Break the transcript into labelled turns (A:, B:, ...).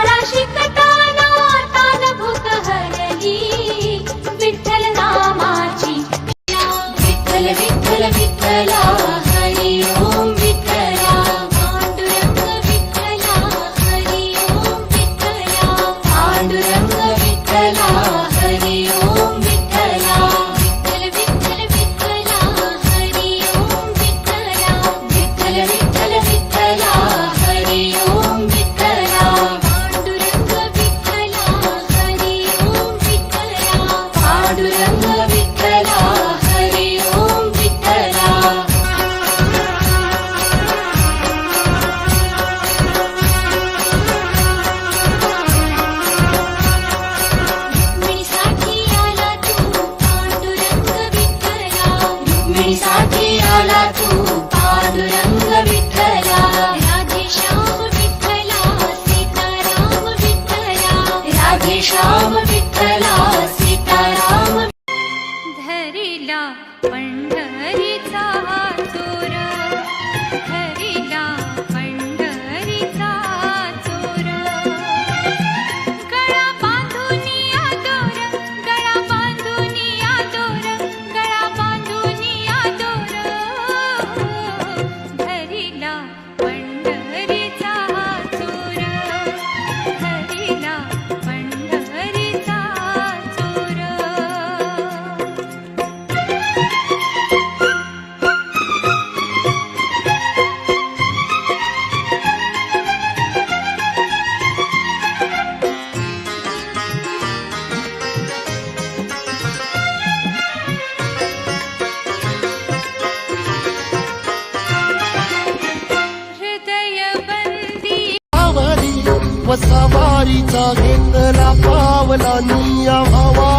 A: शाळा शिकताना तान भूक हरली विठ्ठल नामाची विठ्ठल विठ्ठल विठ्ठला हरी ओम विठ्ठला पांडुरंग विठ्ठला हरी ओम विठ्ठला पांडुरंग विठ्ठला हरी ओम विठ्ठला विठ्ठल विठ्ठल विठ्ठला हरी ओम विठ्ठला विठ्ठल विठ्ठल विठ्ठला हरी ओम विठ्ठला पांडुरंग विठ्ठला हरी ओम विठ्ठला पांडुरंग विठ्ठला हरी ओम विठ्ठला रुक्मिणीसाठी आला तू पांडुरंग विठ्ठला रुक्मिणीसाठी आला तू पांडुरंग विठ्ठला राधेश्याम विठ्ठला सीताराम विठ्ठला राधेश्याम विठ्ठला सीताराम धरिला पंढरीचा चोर धरिला पंढरीचा चोर गळा बांधुनिया दोर गळा बांधुनिया दोर गळा बांधुनिया दोर धरिला पंढरीचा चोर धरिला पंढरीचा चोर हृदय बंदी
B: आवरी वसावारीचा घेतला पावला निया भावा